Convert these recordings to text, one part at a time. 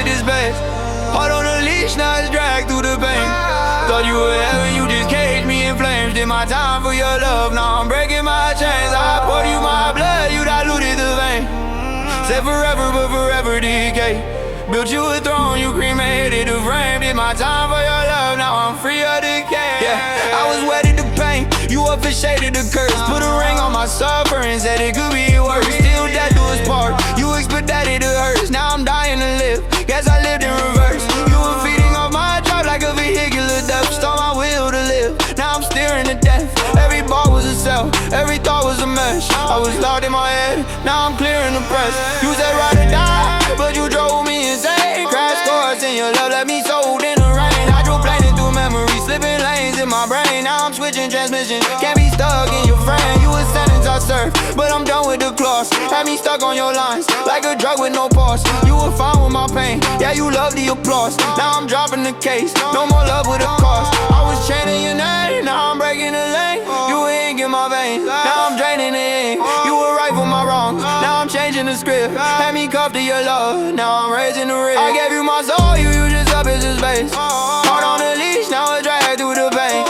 at this base. Heart on a leash, now it's dragged through the pain. Thought you were heaven, you just caged me in flames. Did my time for your love, now I'm breaking my chains. I poured you my blood, you diluted the vein. Said forever, but forever decay. Built you a throne, you cremated the frame. Did my time for your love, now I'm free of decay. Yeah, I was wedded to pain, you officiated the curse. Put a ring on my suffering, said it could be worse. Still death do us part, you expedited the hearse. Now I'm dying to live, guess I lived in reverse. You were feeding off my drive like a vehicular death. Stole my will to live, now I'm steering to death. Every bar was a cell, every thought was a mesh. I was locked in my head, now I'm clearing the press. You said ride or die, but you drove me insane. Crash course in your love, left me sold in the rain. Hydroplaning through memories, slipping lanes in my brain. Now I'm switching transmission, can't be stuck in your frame. You a sentence I serve, but I'm done with the clause. Had me stuck on your lines, like a drug with no pause. You were fine with my pain, yeah you love the applause. Now I'm dropping the case, no more love with a cost. I was chanting your name, now I'm breaking the lane. You were ink in my veins, now I'm draining the ink. You were right for my wrongs, now I'm changing the script. Had me cuffed to your love, now I'm raising the risk. I gave you my soul, you just up into space. Heart on a leash, now it's dragged through the pain.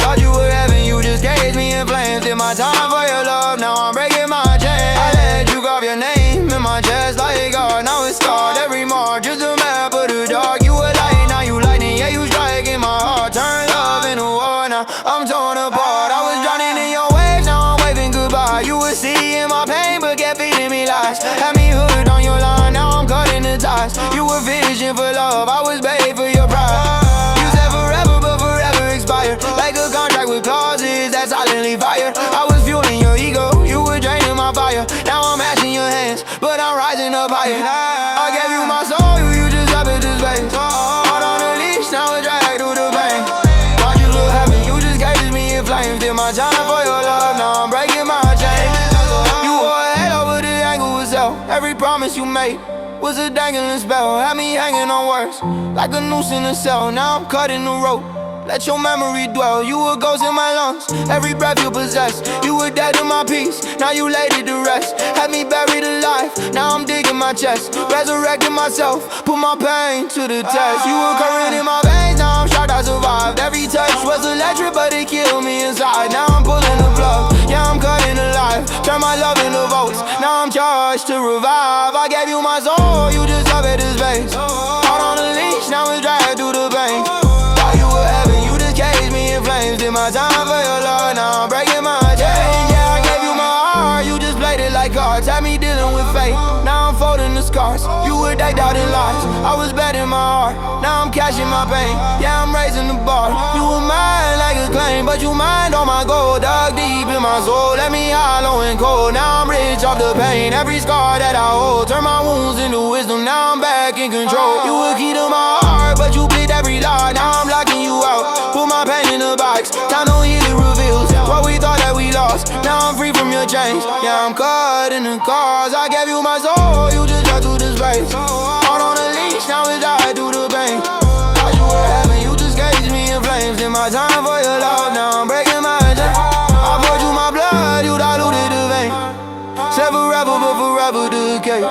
Thought you were heaven, you just caged me in flames. Did my time for your love, now I'm breaking my chain. I let you carve your name in my chest like God. Now it's scarred every mark, just a map of the dark. You were light, now you lightning, yeah you striking my heart. Turn love into war, now I'm torn apart. I was drowning in your waves, now I'm waving goodbye. You were seeing my pain, but kept feeding me lies. Had me hooked on your line, now I'm cutting the ties. You were vision for love, I was bait for your pride. You said forever, but forever expired. Like a contract with clauses that silently fired. I was fueling your ego, you were draining my fire. Now I'm ashing your hands, but I'm rising up higher. I gave you my soul, you just up into space. Heart on a leash, now it's dragged through the pain. Thought you look heaven, you just caged me in flames. Did my time for your love, now I'm breaking my chain. You wore a head over the angle was hell. Every promise you made was a dangling spell. Had me hanging on words, like a noose in a cell. Now I'm cutting the rope, let your memory dwell. You a ghost in my lungs, every breath you possess. You were dead in my peace, now you laid it to rest. Had me buried alive, now I'm digging my chest. Resurrecting myself, put my pain to the test. You were current in my veins, now I'm shocked I survived. Every touch was electric, but it killed me inside. Now I'm pulling the plug, yeah I'm cutting alive. Turn my love into votes, now I'm charged to revive. I gave you my soul, you just up at this base. Heart on a leash, now it's dragged through the pain. Thought you were heaven, you just caged me in flames. Did my time for your love, now I'm breaking my chain. Yeah, I gave you my heart, you just played it like cards. Had me dealing with fate, now I'm folding the scars. You were decked out in lies, I was betting my heart. Now I'm cashing my pain, yeah I'm raising the bar. You were mine like a claim, but you mined all my gold. Dug deep in my soul, let me hollow and cold. Now I'm rich off the pain, every scar that I hold. Turn my wounds into wisdom, now I'm back in control. You were key to my heart, but you bleed every lie. Now I'm locking you out, put my pain in a box. Time to heal, it reveals what we thought that we lost. Now I'm free from your chains, yeah I'm caught in the cars. I gave you my soul, you just dropped through the space. Heart on a leash, now it's died through the pain. Thought you were heaven, you just caged me in flames. Did my time for your love, now I'm breaking my chain. I poured you my blood, you diluted the vein. Said forever, but forever decay.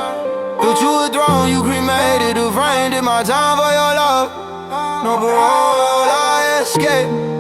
Built you a throne, you cremated the frame. Did my time for your love, no parole, I escaped.